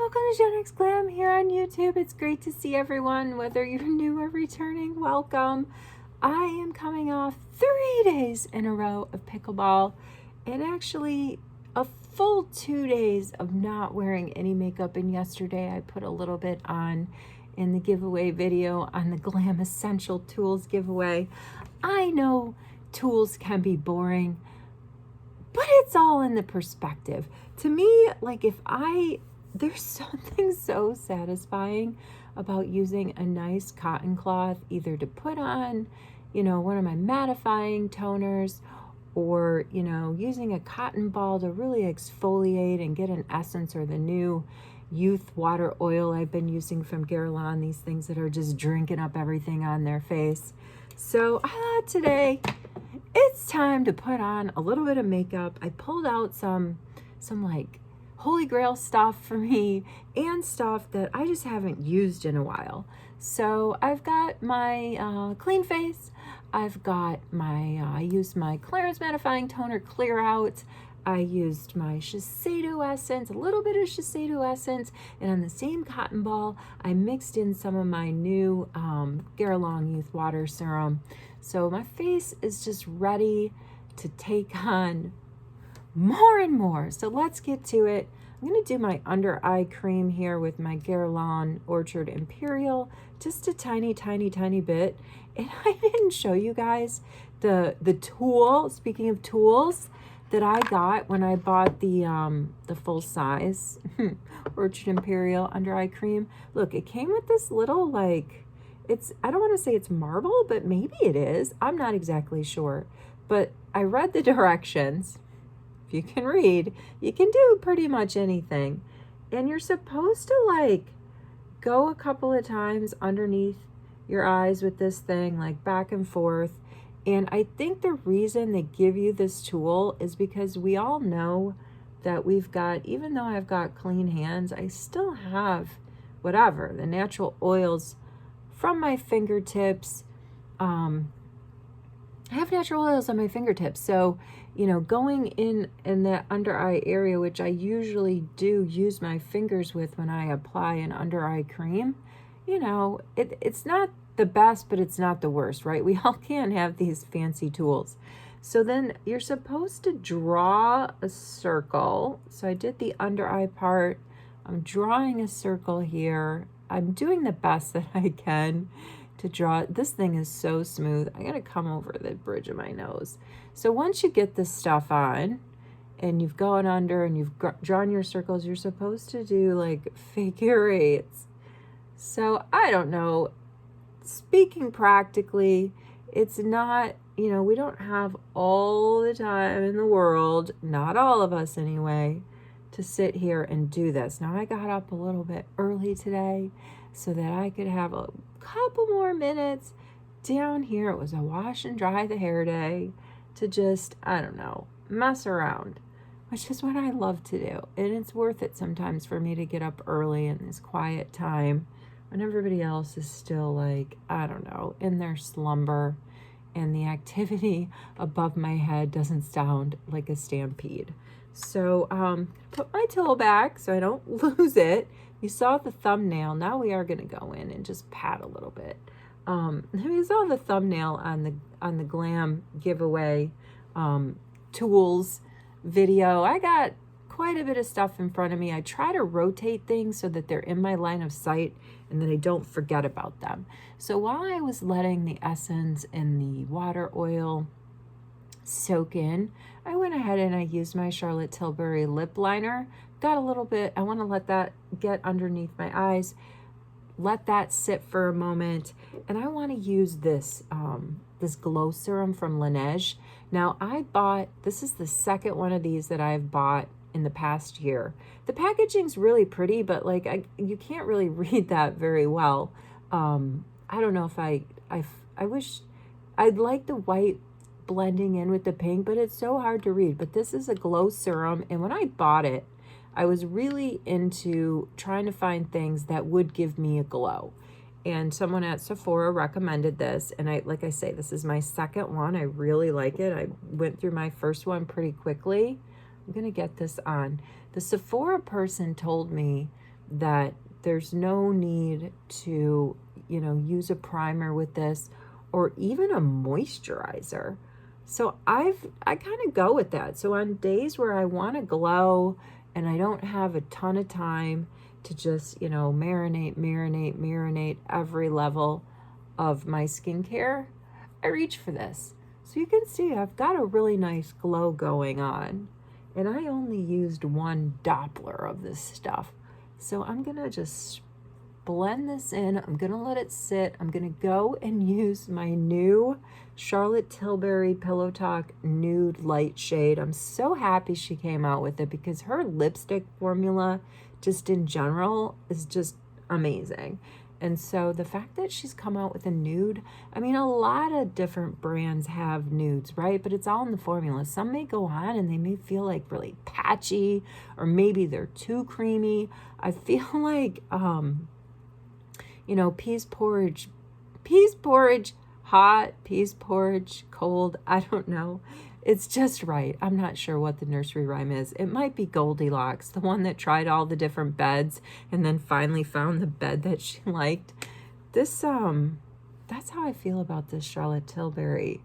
welcome to NYX Glam here on YouTube. It's great to see everyone, whether you're new or returning, welcome. I am coming off 3 days in a row of pickleball and actually a full 2 days of not wearing any makeup. And yesterday I put a little bit on in the giveaway video on the Glam Essential Tools giveaway. I know tools can be boring, but it's all in the perspective. To me, like there's something so satisfying about using a nice cotton cloth, either to put on, one of my mattifying toners, or, using a cotton ball to really exfoliate and get an essence, or the new youth water oil I've been using from GRWM, these things that are just drinking up everything on their face. So I thought today it's time to put on a little bit of makeup. I pulled out some like holy grail stuff for me and stuff that I just haven't used in a while. So I've got my clean face. I've got my, I used my Clarins mattifying toner clear out. I used my Shiseido essence, a little bit of Shiseido essence, and on the same cotton ball, I mixed in some of my new GRWM Youth Water Serum. So my face is just ready to take on more and more. So let's get to it. I'm going to do my under eye cream here with my GRWM Orchard Imperial, just a tiny bit. And I didn't show you guys the tool, speaking of tools, that I got when I bought the full size Orchard Imperial under eye cream. Look, it came with this little, like, I don't want to say it's marble, but maybe it is. I'm not exactly sure. But I read the directions. If you can read, you can do pretty much anything. And you're supposed to, like, go a couple of times underneath your eyes with this thing, like back and forth. And I think the reason they give you this tool is because we all know that we've got, even though I've got clean hands, I still have whatever, the natural oils from my fingertips. I have natural oils on my fingertips. So, going in that under eye area, which I usually do use my fingers with when I apply an under eye cream, it's not the best, but it's not the worst, right? We all can't have these fancy tools. So then you're supposed to draw a circle. So I did the under eye part. I'm drawing a circle here. I'm doing the best that I can to draw. This thing is so smooth. I gotta come over the bridge of my nose. So once you get this stuff on and you've gone under and you've drawn your circles, you're supposed to do like figure eights. So I don't know. Speaking practically, it's not, we don't have all the time in the world, not all of us anyway, to sit here and do this. Now I got up a little bit early today so that I could have a couple more minutes down here. It was a wash and dry the hair day to just, I don't know, mess around, which is what I love to do. And it's worth it sometimes for me to get up early in this quiet time when everybody else is still, like, I don't know, in their slumber, and the activity above my head doesn't sound like a stampede. So put my tool back so I don't lose it. You saw the thumbnail. Now we are going to go in and just pat a little bit. You saw the thumbnail on the Glam giveaway tools video. I got quite a bit of stuff in front of me. I try to rotate things so that they're in my line of sight and that I don't forget about them. So while I was letting the essence and the water oil soak in, I went ahead and I used my Charlotte Tilbury lip liner. Got a little bit, I want to let that get underneath my eyes, let that sit for a moment, and I want to use this this glow serum from Laneige. Now this is the second one of these that I've bought in the past year. The packaging's really pretty, but like you can't really read that very well. I don't know if I wish I'd like the white blending in with the pink, but it's so hard to read. But this is a glow serum, and when I bought it, I was really into trying to find things that would give me a glow. And someone at Sephora recommended this, and like I say, this is my second one. I really like it. I went through my first one pretty quickly. I'm gonna get this on. The Sephora person told me that there's no need to, you know, use a primer with this or even a moisturizer. So I kind of go with that. So on days where I want to glow and I don't have a ton of time to just, you know, marinate every level of my skincare, I reach for this. So you can see I've got a really nice glow going on. And I only used one Doppler of this stuff. So I'm going to just blend this in. I'm going to let it sit. I'm going to go and use my new Charlotte Tilbury Pillow Talk Nude Light shade. I'm so happy she came out with it because her lipstick formula, just in general, is just amazing. And so the fact that she's come out with a nude, I mean, a lot of different brands have nudes, right? But it's all in the formula. Some may go on and they may feel like really patchy, or maybe they're too creamy. I feel like, you know, peas porridge hot, peas porridge cold. I don't know. It's just right. I'm not sure what the nursery rhyme is. It might be Goldilocks, the one that tried all the different beds and then finally found the bed that she liked. This, that's how I feel about this Charlotte Tilbury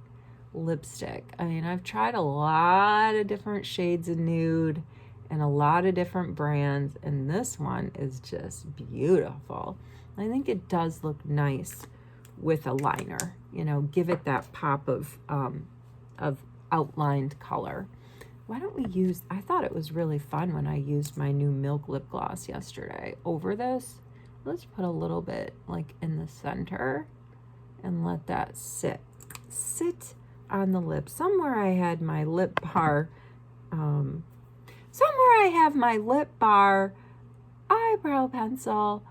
lipstick. I mean, I've tried a lot of different shades of nude and a lot of different brands, and this one is just beautiful. I think it does look nice with a liner, you know, give it that pop of outlined color. Why don't we use, I thought it was really fun when I used my new Milk lip gloss yesterday over this. Let's put a little bit like in the center and let that sit on the lip. Somewhere I had my lip bar, somewhere I have my lip bar eyebrow pencil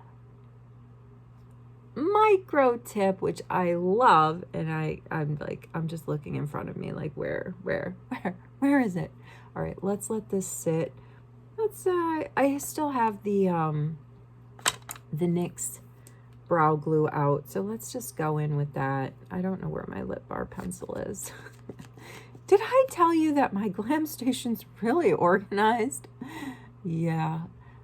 micro tip, which I love, and I'm just looking in front of me like where is it? All right, let's let this sit. Let's I still have the NYX Brow Glue out, so let's just go in with that. I don't know where my lip bar pencil is. Did I tell you that my Glam station's really organized? Yeah.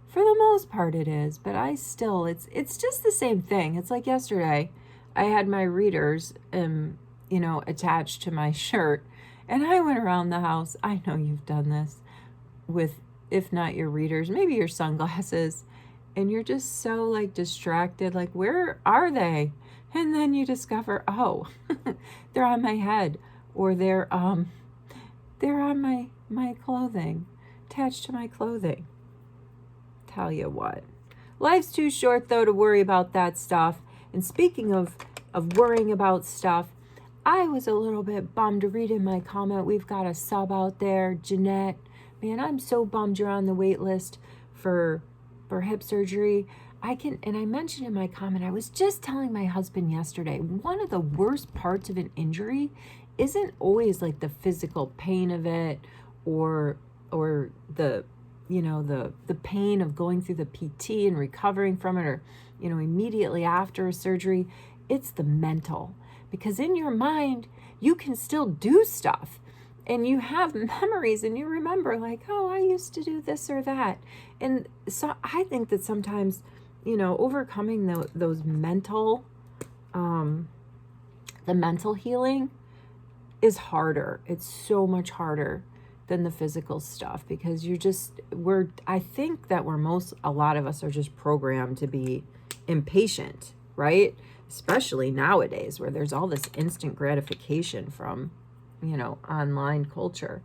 For the most part it is, but I still, it's just the same thing. It's like yesterday, I had my readers, you know, attached to my shirt, and I went around the house. I know you've done this with, if not your readers, maybe your sunglasses, and you're just so like distracted, like, where are they? And then you discover, oh, they're on my head, or they're on my clothing, attached to my clothing. Tell you what, life's too short though to worry about that stuff. And speaking of worrying about stuff, I was a little bit bummed to read in my comment, we've got a sub out there, Jeanette. Man, I'm so bummed you're on the wait list for hip surgery. And I mentioned in my comment, I was just telling my husband yesterday, one of the worst parts of an injury isn't always like the physical pain of it, or the, you know, the pain of going through the PT and recovering from it, or, you know, immediately after a surgery. It's the mental, because in your mind, you can still do stuff and you have memories and you remember like, oh, I used to do this or that. And so I think that sometimes, you know, overcoming those mental, the mental healing is harder. It's so much harder than the physical stuff, because I think that a lot of us are just programmed to be impatient, right? Especially nowadays where there's all this instant gratification from, you know, online culture.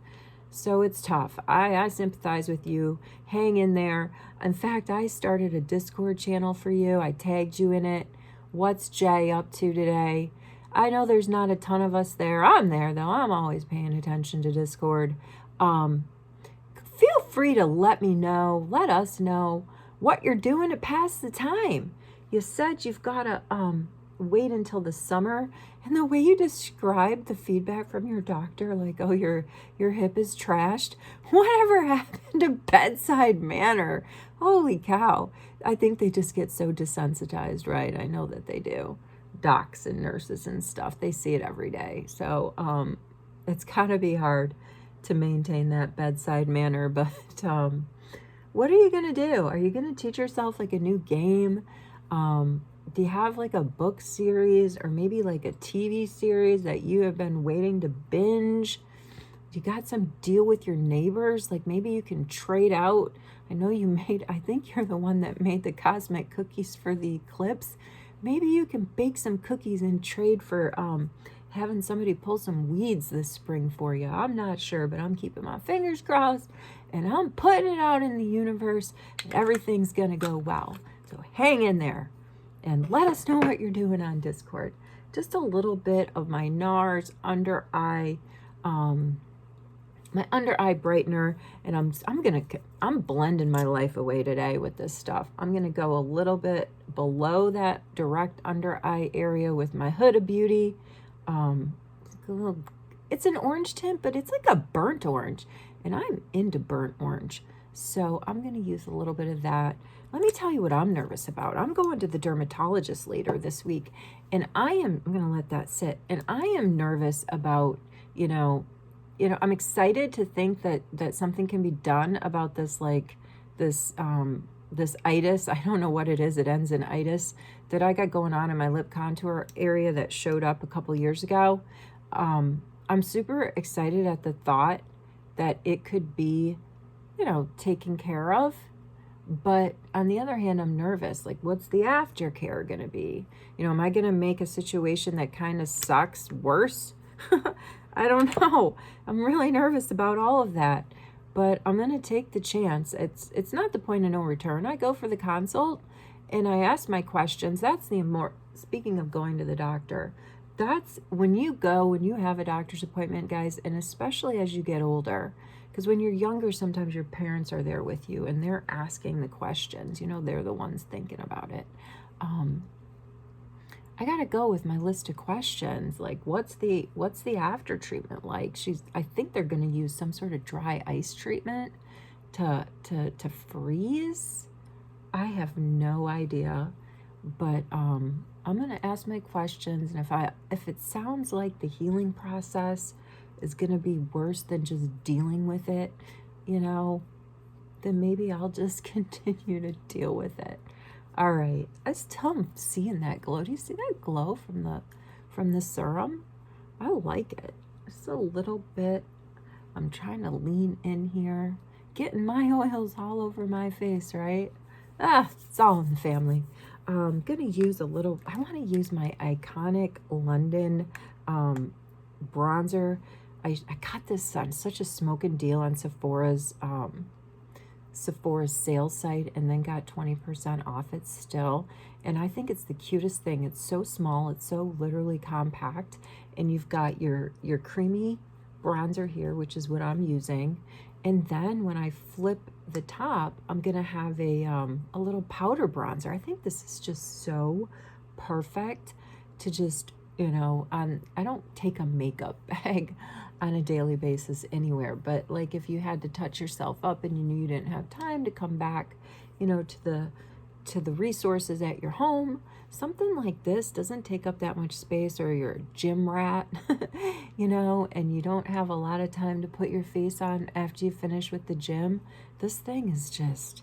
So it's tough. I sympathize with you. Hang in there. In fact, I started a Discord channel for you. I tagged you in it. What's Jay up to today? I know there's not a ton of us there. I'm there though. I'm always paying attention to Discord. Feel free to let us know what you're doing to pass the time. You said you've got to wait until the summer, and the way you described the feedback from your doctor, like, oh, your hip is trashed. Whatever happened to bedside manner? Holy cow. I think they just get so desensitized, right? I know that they do. Docs and nurses and stuff, they see it every day. So it's gotta be hard to maintain that bedside manner, but What are you going to do? Are you going to teach yourself like a new game? Do you have like a book series or maybe like a TV series that you have been waiting to binge? You got some deal with your neighbors? Like maybe you can trade out. I know you made, I think you're the one that made the cosmic cookies for the eclipse. Maybe you can bake some cookies and trade for having somebody pull some weeds this spring for you. I'm not sure, but I'm keeping my fingers crossed and I'm putting it out in the universe and everything's going to go well. So hang in there and let us know what you're doing on Discord. Just a little bit of my NARS under eye, my under eye brightener, and I'm blending my life away today with this stuff. I'm gonna go a little bit below that direct under eye area with my Huda Beauty. It's an orange tint, but it's like a burnt orange, and I'm into burnt orange. So I'm gonna use a little bit of that. Let me tell you what I'm nervous about. I'm going to the dermatologist later this week, and I'm gonna let that sit. And I am nervous about, I'm excited to think that something can be done about this, like this itis. I don't know what it is. It ends in itis that I got going on in my lip contour area that showed up a couple years ago. I'm super excited at the thought that it could be, taken care of. But on the other hand, I'm nervous. Like, what's the aftercare going to be? Am I going to make a situation that kind of sucks worse? I don't know. I'm really nervous about all of that, but I'm going to take the chance. It's not the point of no return. I go for the consult and I ask my questions. That's speaking of going to the doctor, that's when you have a doctor's appointment, guys, and especially as you get older, because when you're younger, sometimes your parents are there with you and they're asking the questions, they're the ones thinking about it. I gotta go with my list of questions. Like, what's the after treatment like? I think they're gonna use some sort of dry ice treatment to freeze. I have no idea, but I'm gonna ask my questions, and if it sounds like the healing process is gonna be worse than just dealing with it, then maybe I'll just continue to deal with it. All right, I still am seeing that glow. Do you see that glow from the serum? I like it. Just a little bit. I'm trying to lean in here, getting my oils all over my face, right? It's all in the family. I'm gonna use I want to use my iconic London bronzer. I got this on such a smoking deal on Sephora's sales site, and then got 20% off it still. And I think it's the cutest thing. It's so small, it's so literally compact, and you've got your creamy bronzer here, which is what I'm using. And then when I flip the top, I'm gonna have a little powder bronzer. I think this is just so perfect to just, I don't take a makeup bag on a daily basis anywhere, but like if you had to touch yourself up and you knew you didn't have time to come back, to the resources at your home, something like this doesn't take up that much space, or you're a gym rat, and you don't have a lot of time to put your face on after you finish with the gym. This thing is just,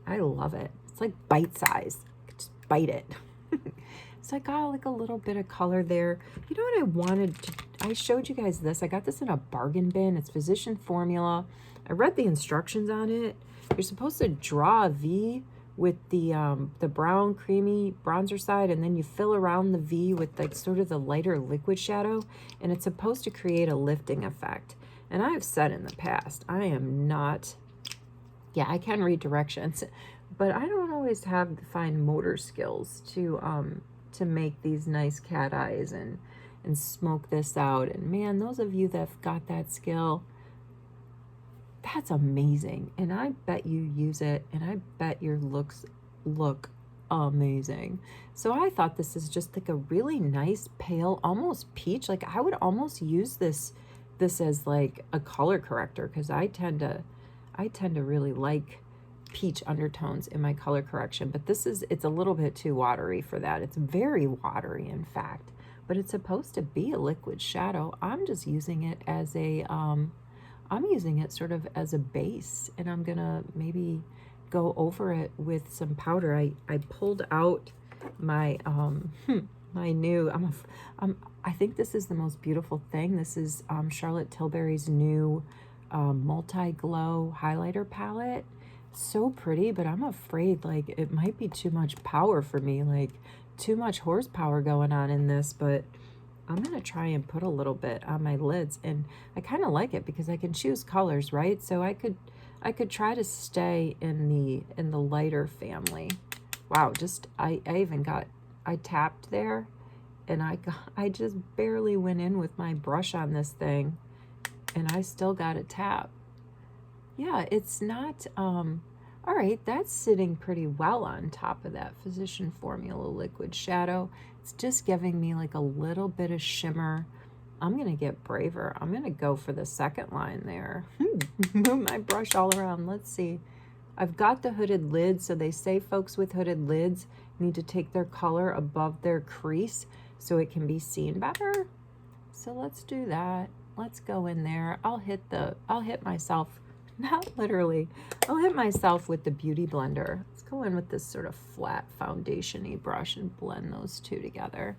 I love it. It's like bite size. Just bite it. So I got like a little bit of color there. You know what I wanted to, I showed you guys this. I got this in a bargain bin. It's Physician Formula. I read the instructions on it. You're supposed to draw a V with the brown creamy bronzer side, and then you fill around the V with like sort of the lighter liquid shadow, and it's supposed to create a lifting effect. And I have said in the past, I am not, I can read directions, but I don't always have the fine motor skills to make these nice cat eyes and smoke this out. And man, those of you that have got that skill, that's amazing. And I bet you use it, and I bet your looks look amazing. So I thought this is just like a really nice pale, almost peach. Like I would almost use this as like a color corrector, because I tend to really like peach undertones in my color correction, but it's a little bit too watery for that. It's very watery, in fact, but it's supposed to be a liquid shadow. I'm just using it as I'm using it sort of as a base, and I'm gonna maybe go over it with some powder. I pulled out my my new, I think this is the most beautiful thing. This is Charlotte Tilbury's new multi-glow highlighter palette. So pretty, but I'm afraid like it might be too much power for me, like too much horsepower going on in this, but I'm gonna try and put a little bit on my lids, and I kind of like it because I can choose colors, right? So I could try to stay in the lighter family. Wow, just I even got, I tapped there, and I just barely went in with my brush on this thing, and I still got a tap. Yeah, it's not, all right, that's sitting pretty well on top of that Physician Formula liquid shadow. It's just giving me like a little bit of shimmer. I'm gonna get braver. I'm gonna go for the second line there. Move my brush all around. Let's see. I've got the hooded lid, so they say folks with hooded lids need to take their color above their crease so it can be seen better. So let's do that. Let's go in there. I'll hit myself, not literally, I'll hit myself with the Beauty Blender. Let's go in with this sort of flat foundation-y brush and blend those two together.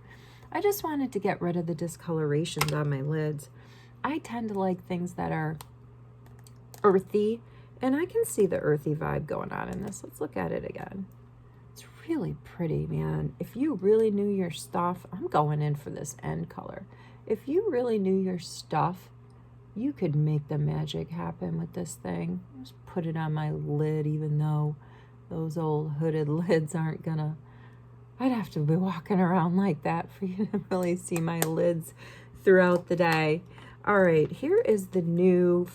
I just wanted to get rid of the discolorations on my lids. I tend to like things that are earthy, and I can see the earthy vibe going on in this. Let's look at it again. It's really pretty, man. If you really knew your stuff, I'm going in for this end color. If you really knew your stuff, you could make the magic happen with this thing. Just put it on my lid, even though those old hooded lids aren't gonna, I'd have to be walking around like that for you to really see my lids throughout the day. All right, here is the new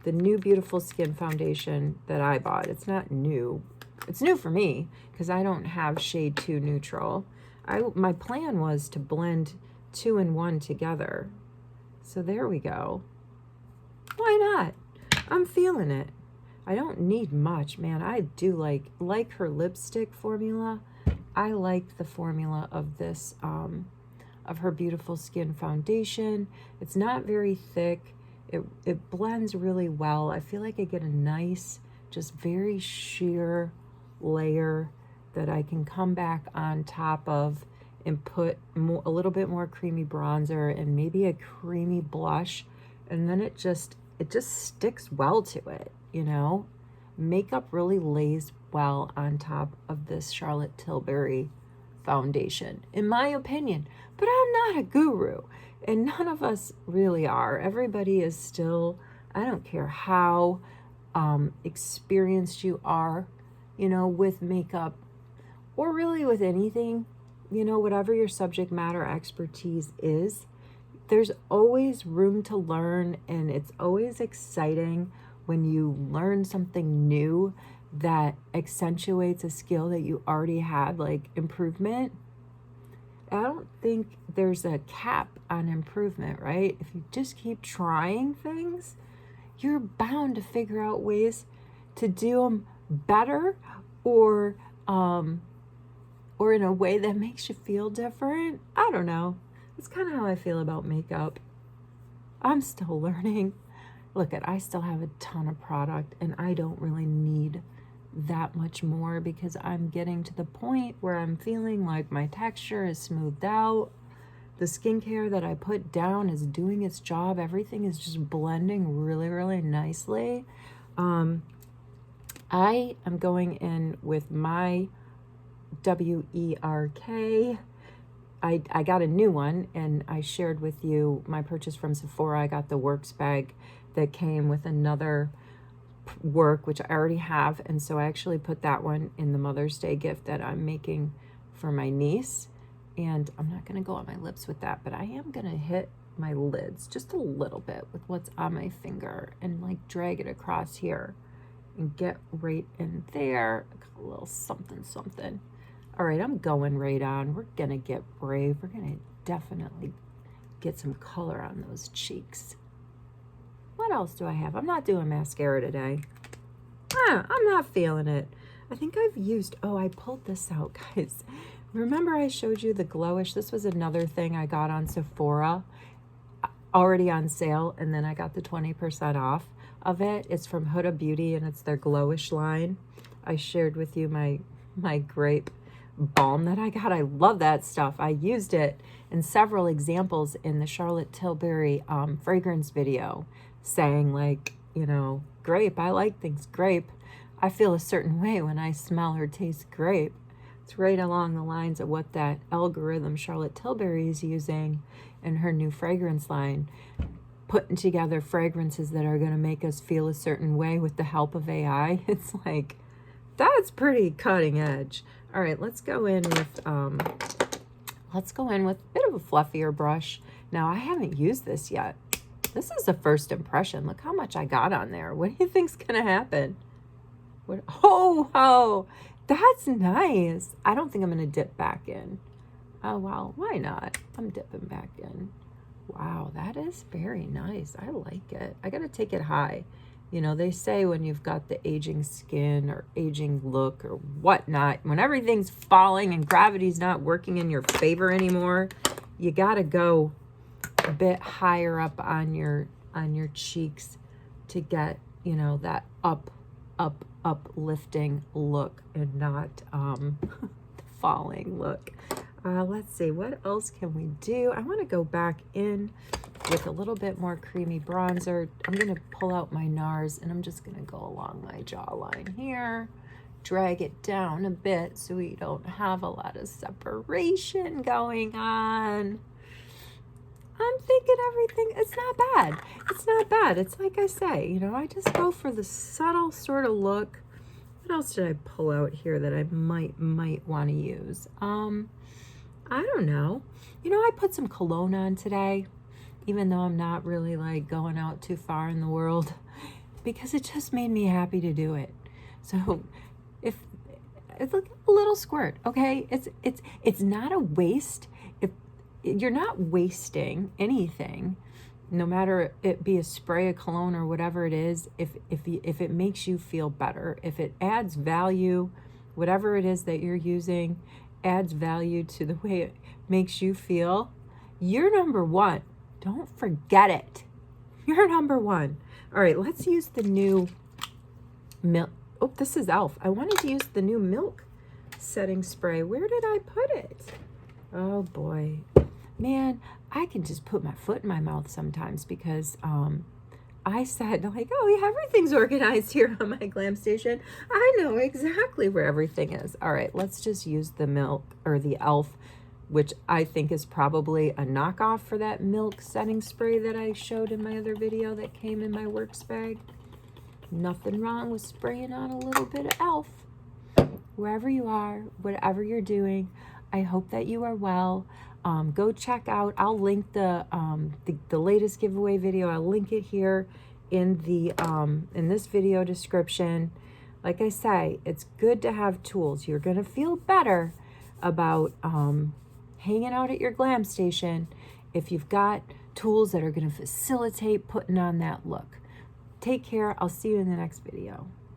Beautiful Skin foundation that I bought. It's not new. It's new for me because I don't have shade 2 neutral. My plan was to blend 2 and 1 together. So there we go. Why not? I'm feeling it. I don't need much, man. I do like her lipstick formula. I like the formula of this, of her Beautiful Skin foundation. It's not very thick. It blends really well. I feel like I get a nice, just very sheer layer that I can come back on top of and put a little bit more creamy bronzer and maybe a creamy blush, and then it just sticks well to it, you know? Makeup really lays well on top of this Charlotte Tilbury foundation, in my opinion. But I'm not a guru, and none of us really are. Everybody is still, I don't care how experienced you are, you know, with makeup, or really with anything, you know, whatever your subject matter expertise is, there's always room to learn, and it's always exciting when you learn something new that accentuates a skill that you already had, like improvement. I don't think there's a cap on improvement, right? If you just keep trying things, you're bound to figure out ways to do them better, or in a way that makes you feel different. I don't know. It's kind of how I feel about makeup. I'm still learning. Look, I still have a ton of product, and I don't really need that much more because I'm getting to the point where I'm feeling like my texture is smoothed out. The skincare that I put down is doing its job. Everything is just blending really, really nicely. I am going in with my Werk. I got a new one, and I shared with you my purchase from Sephora. I got the Werk's bag that came with another Werk, which I already have, and so I actually put that one in the Mother's Day gift that I'm making for my niece. And I'm not going to go on my lips with that, but I am going to hit my lids just a little bit with what's on my finger and like drag it across here and get right in there. A little something something. All right, I'm going right on. We're going to get brave. We're going to definitely get some color on those cheeks. What else do I have? I'm not doing mascara today. I'm not feeling it. I think I've used, oh, I pulled this out, guys. Remember I showed you the Glowish? This was another thing I got on Sephora, already on sale, and then I got the 20% off. of it. It's from Huda Beauty, and it's their Glowish line. I shared with you my grape balm that I got. I love that stuff. I used it in several examples in the Charlotte Tilbury fragrance video, saying like, you know, grape, I like things grape. I feel a certain way when I smell or taste grape. It's right along the lines of what that algorithm Charlotte Tilbury is using in her new fragrance line, putting together fragrances that are going to make us feel a certain way with the help of AI. It's like, that's pretty cutting edge. All right, let's go in with a bit of a fluffier brush. Now, I haven't used this yet. This is the first impression. Look how much I got on there. What do you think's going to happen? What? Oh, that's nice. I don't think I'm going to dip back in. Oh, well, why not? I'm dipping back in. Wow, that is very nice. I like it. I got to take it high. You know, they say when you've got the aging skin or aging look or whatnot, when everything's falling and gravity's not working in your favor anymore, you got to go a bit higher up on your cheeks to get, you know, that uplifting look and not the falling look. Let's see, what else can we do? I want to go back in with a little bit more creamy bronzer. I'm going to pull out my NARS, and I'm just going to go along my jawline here, drag it down a bit so we don't have a lot of separation going on. I'm thinking everything, it's not bad. It's not bad. It's like I say, you know, I just go for the subtle sort of look. What else did I pull out here that I might want to use? I don't know. You know, I put some cologne on today, even though I'm not really like going out too far in the world, because it just made me happy to do it. So if it's like a little squirt, okay? It's not a waste. If you're not wasting anything, no matter it be a spray, a cologne, or whatever it is, if it makes you feel better, if it adds value, whatever it is that you're using adds value to the way it makes you feel, you're number one. Don't forget it. You're number one. All right, let's use the new milk. Oh, this is e.l.f. I wanted to use the new milk setting spray. Where did I put it? Oh boy. Man, I can just put my foot in my mouth sometimes because I said like, oh yeah, everything's organized here on my Glam station. I know exactly where everything is. All right, let's just use the milk or the e.l.f., which I think is probably a knockoff for that milk setting spray that I showed in my other video that came in my Works bag. Nothing wrong with spraying on a little bit of e.l.f. Wherever you are, whatever you're doing, I hope that you are well. Go check out, I'll link the latest giveaway video. I'll link it here in the in this video description. Like I say, it's good to have tools. You're gonna feel better about hanging out at your Glam station if you've got tools that are gonna facilitate putting on that look. Take care. I'll see you in the next video.